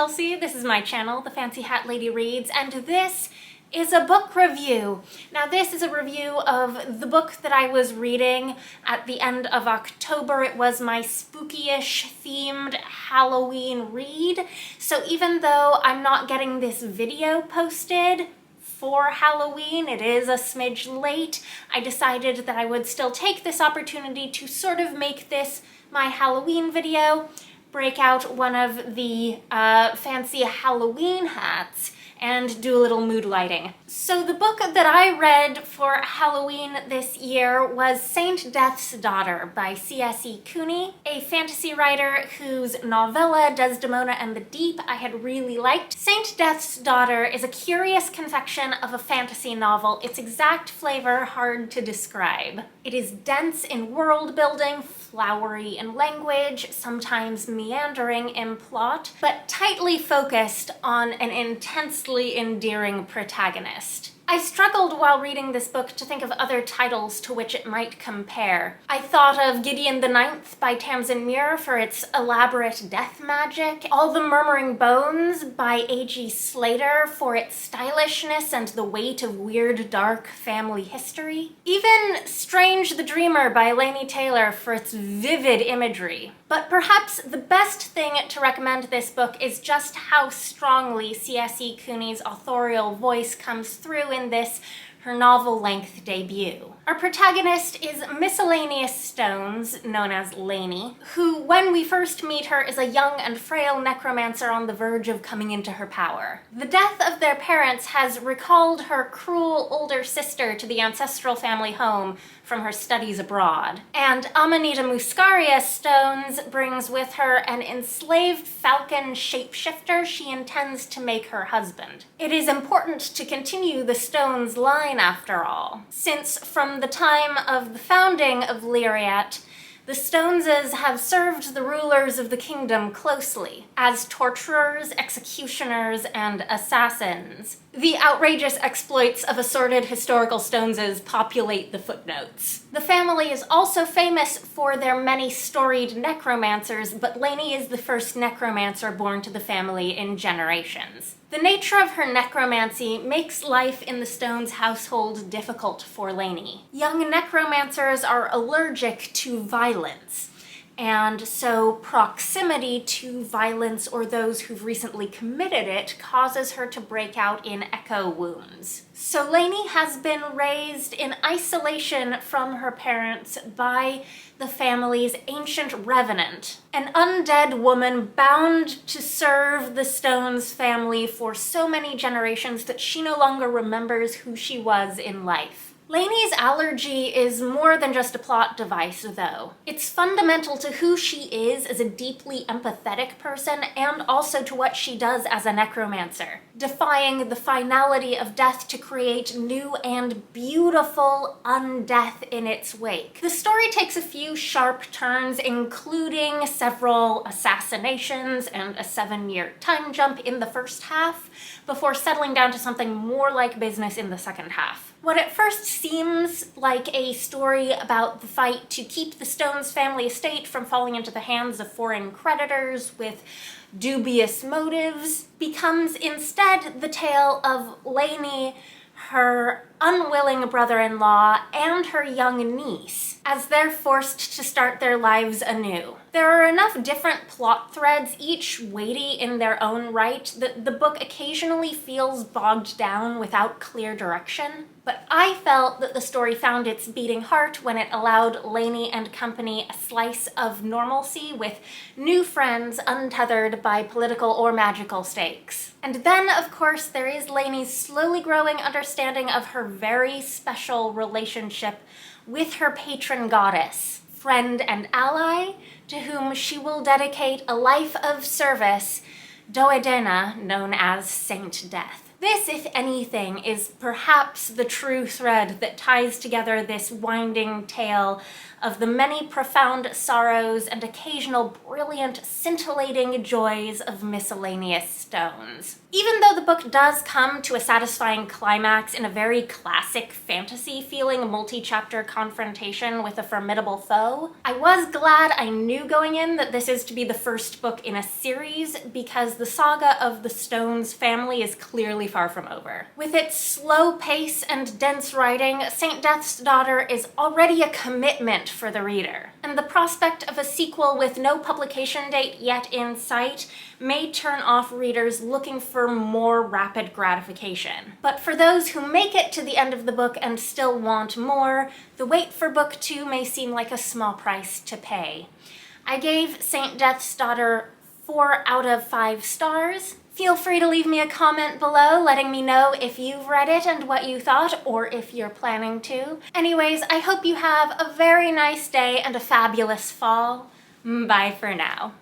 Chelsea. This is my channel, The Fancy Hat Lady Reads, and this is a book review. Now, this is a review of the book that I was reading at the end of October. It was my spooky-ish themed Halloween read. So even though I'm not getting this video posted for Halloween, it is a smidge late, I decided that I would still take this opportunity to sort of make this my Halloween video, break out one of the fancy Halloween hats, and do a little mood lighting. So the book that I read for Halloween this year was Saint Death's Daughter by C.S.E. Cooney, a fantasy writer whose novella Desdemona and the Deep I had really liked. Saint Death's Daughter is a curious confection of a fantasy novel, its exact flavor hard to describe. It is dense in world building, flowery in language, sometimes meandering in plot, but tightly focused on an intensely endearing protagonist. I struggled while reading this book to think of other titles to which it might compare. I thought of Gideon the Ninth by Tamsin Muir for its elaborate death magic, All the Murmuring Bones by A.G. Slater for its stylishness and the weight of weird, dark family history, even Strange the Dreamer by Laini Taylor for its vivid imagery. But perhaps the best thing to recommend this book is just how strongly C.S.E. Cooney's authorial voice comes through in this, her novel-length debut. Our protagonist is Miscellaneous Stones, known as Laini, who, when we first meet her, is a young and frail necromancer on the verge of coming into her power. The death of their parents has recalled her cruel older sister to the ancestral family home from her studies abroad. And Amanita Muscaria Stones brings with her an enslaved falcon shapeshifter she intends to make her husband. It is important to continue the Stones line after all, since from the time of the founding of Lyriat, the Stoneses have served the rulers of the kingdom closely as torturers, executioners, and assassins. The outrageous exploits of assorted historical Stoneses populate the footnotes. The family is also famous for their many storied necromancers, but Laini is the first necromancer born to the family in generations. The nature of her necromancy makes life in the Stones household difficult for Laini. Young necromancers are allergic to violence, and so proximity to violence or those who've recently committed it causes her to break out in echo wounds. So Laini has been raised in isolation from her parents by the family's ancient revenant, an undead woman bound to serve the Stones family for so many generations that she no longer remembers who she was in life. Laini's allergy is more than just a plot device, though. It's fundamental to who she is as a deeply empathetic person and also to what she does as a necromancer, defying the finality of death to create new and beautiful undeath in its wake. The story takes a few sharp turns, including several assassinations and a 7-year time jump in the first half, before settling down to something more like business in the second half. What at first seems like a story about the fight to keep the Stones family estate from falling into the hands of foreign creditors with dubious motives becomes instead the tale of Laini, her unwilling brother-in-law, and her young niece, as they're forced to start their lives anew. There are enough different plot threads, each weighty in their own right, that the book occasionally feels bogged down without clear direction. But I felt that the story found its beating heart when it allowed Laini and company a slice of normalcy with new friends untethered by political or magical stakes. And then, of course, there is Laini's slowly growing understanding of her very special relationship with her patron goddess, friend and ally, to whom she will dedicate a life of service, Doedena, known as Saint Death. This, if anything, is perhaps the true thread that ties together this winding tale of the many profound sorrows and occasional brilliant, scintillating joys of miscellaneous stones. Even though the book does come to a satisfying climax in a very classic fantasy-feeling multi-chapter confrontation with a formidable foe, I was glad I knew going in that this is to be the first book in a series, because the saga of the Stones family is clearly far from over. With its slow pace and dense writing, St. Death's Daughter is already a commitment for the reader, and the prospect of a sequel with no publication date yet in sight may turn off readers looking for more rapid gratification. But for those who make it to the end of the book and still want more, the wait for book 2 may seem like a small price to pay. I gave St. Death's Daughter 4 out of 5 stars. Feel free to leave me a comment below letting me know if you've read it and what you thought, or if you're planning to. Anyways, I hope you have a very nice day and a fabulous fall. Bye for now.